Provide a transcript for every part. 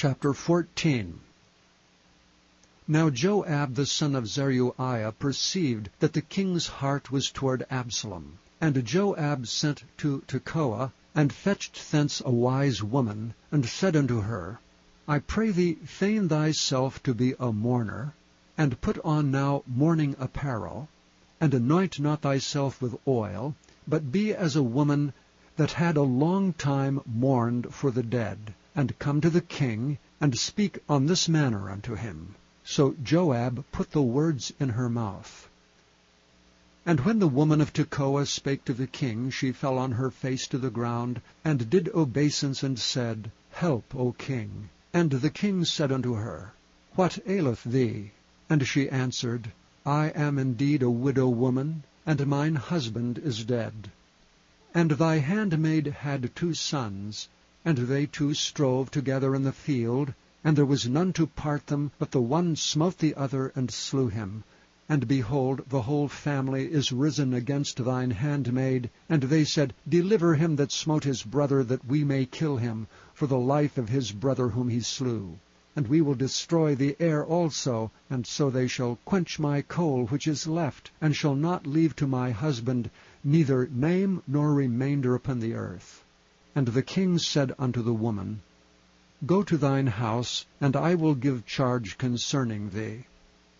Chapter 14. Now Joab the son of Zeruiah perceived that the king's heart was toward Absalom. And Joab sent to Tekoa, and fetched thence a wise woman, and said unto her, I pray thee, feign thyself to be a mourner, and put on now mourning apparel, and anoint not thyself with oil, but be as a woman that had a long time mourned for the dead, and come to the king, and speak on this manner unto him. So Joab put the words in her mouth. And when the woman of Tekoa spake to the king, she fell on her face to the ground, and did obeisance, and said, Help, O king. And the king said unto her, What aileth thee? And she answered, I am indeed a widow woman, and mine husband is dead. And thy handmaid had 2 sons, and they 2 strove together in the field, and there was none to part them, but the one smote the other, and slew him. And behold, the whole family is risen against thine handmaid. And they said, Deliver him that smote his brother, that we may kill him, for the life of his brother whom he slew. And we will destroy the heir also, and so they shall quench my coal which is left, and shall not leave to my husband neither name nor remainder upon the earth. And the king said unto the woman, Go to thine house, and I will give charge concerning thee.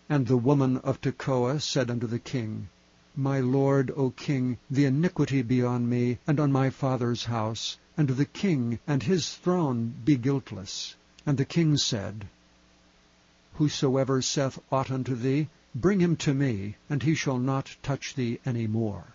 And the woman of Tekoa said unto the king, My lord, O king, the iniquity be on me, and on my father's house, and the king and his throne be guiltless. And the king said, Whosoever saith aught unto thee, bring him to me, and he shall not touch thee any more.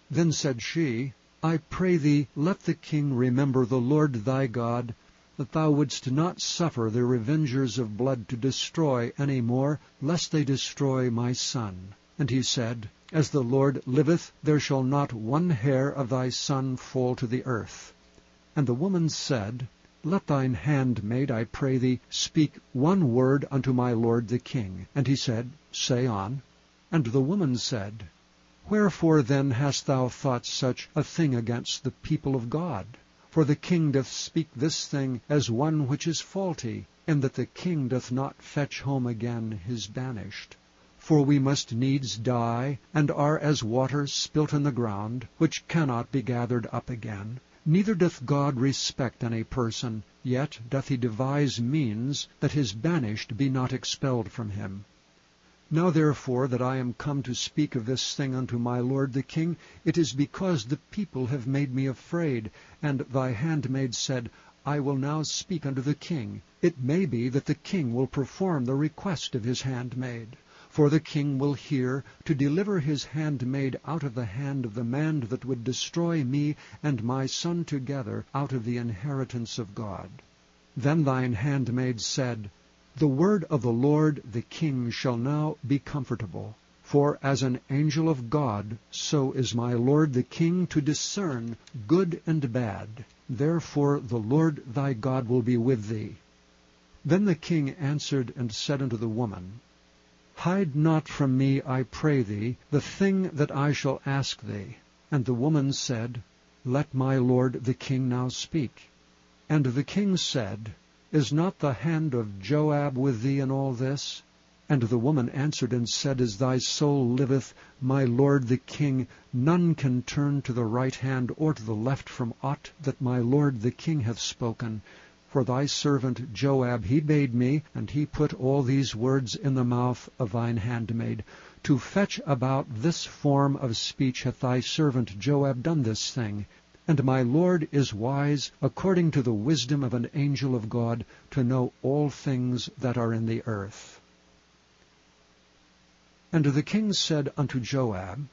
Then said she, I pray thee, let the king remember the Lord thy God, that thou wouldst not suffer the revengers of blood to destroy any more, lest they destroy my son. And he said, As the Lord liveth, there shall not one hair of thy son fall to the earth. And the woman said, Let thine handmaid, I pray thee, speak one word unto my lord the king. And he said, Say on. And the woman said, Wherefore then hast thou thought such a thing against the people of God? For the king doth speak this thing as one which is faulty, in that the king doth not fetch home again his banished. For we must needs die, and are as water spilt in the ground, which cannot be gathered up again. Neither doth God respect any person, yet doth he devise means that his banished be not expelled from him. Now therefore that I am come to speak of this thing unto my lord the king, it is because the people have made me afraid. And thy handmaid said, I will now speak unto the king. It may be that the king will perform the request of his handmaid. For the king will hear to deliver his handmaid out of the hand of the man that would destroy me and my son together out of the inheritance of God. Then thine handmaid said, The word of the Lord the king shall now be comfortable. For as an angel of God, so is my lord the king to discern good and bad. Therefore the Lord thy God will be with thee. Then the king answered and said unto the woman, Hide not from me, I pray thee, the thing that I shall ask thee. And the woman said, Let my lord the king now speak. And the king said, Is not the hand of Joab with thee in all this? And the woman answered and said, As thy soul liveth, my lord the king, none can turn to the right hand or to the left from aught that my lord the king hath spoken. For thy servant Joab he bade me, and he put all these words in the mouth of thine handmaid. To fetch about this form of speech hath thy servant Joab done this thing. And my lord is wise, according to the wisdom of an angel of God, to know all things that are in the earth. And the king said unto Joab,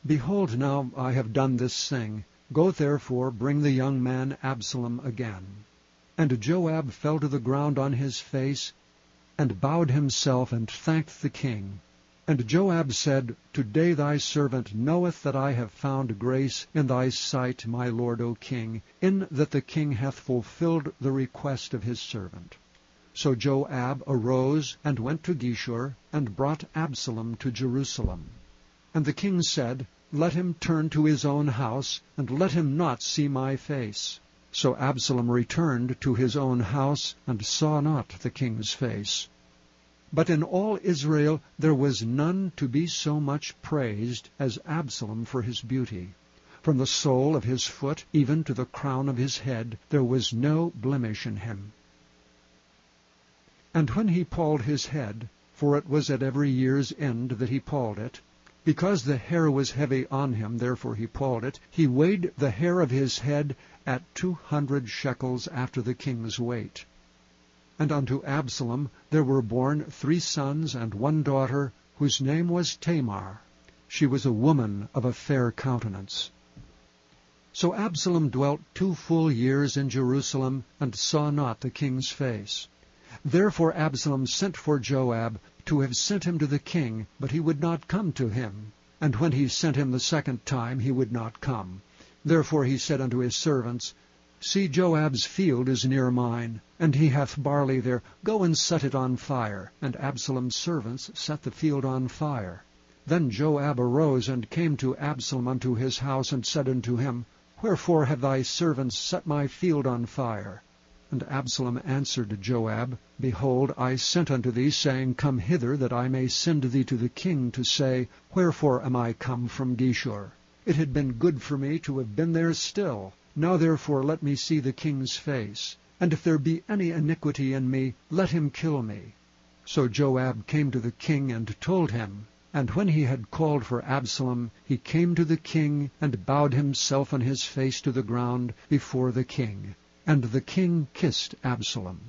Behold, now I have done this thing. Go therefore, bring the young man Absalom again. And Joab fell to the ground on his face, and bowed himself, and thanked the king. And Joab said, Today thy servant knoweth that I have found grace in thy sight, my lord, O king, in that the king hath fulfilled the request of his servant. So Joab arose and went to Geshur, and brought Absalom to Jerusalem. And the king said, Let him turn to his own house, and let him not see my face. So Absalom returned to his own house, and saw not the king's face. But in all Israel there was none to be so much praised as Absalom for his beauty. From the sole of his foot even to the crown of his head there was no blemish in him. And when he palled his head, for it was at every year's end that he palled it, because the hair was heavy on him, therefore he palled it, he weighed the hair of his head at 200 shekels after the king's weight. And unto Absalom there were born 3 sons and 1 daughter, whose name was Tamar. She was a woman of a fair countenance. So Absalom dwelt 2 full years in Jerusalem, and saw not the king's face. Therefore Absalom sent for Joab, to have sent him to the king, but he would not come to him. And when he sent him the 2nd time, he would not come. Therefore he said unto his servants, See, Joab's field is near mine, and he hath barley there. Go and set it on fire. And Absalom's servants set the field on fire. Then Joab arose and came to Absalom unto his house, and said unto him, Wherefore have thy servants set my field on fire? And Absalom answered Joab, Behold, I sent unto thee, saying, Come hither, that I may send thee to the king, to say, Wherefore am I come from Geshur? It had been good for me to have been there still. Now therefore let me see the king's face. And if there be any iniquity in me, let him kill me. So Joab came to the king, and told him. And when he had called for Absalom, he came to the king, and bowed himself on his face to the ground before the king. And the king kissed Absalom.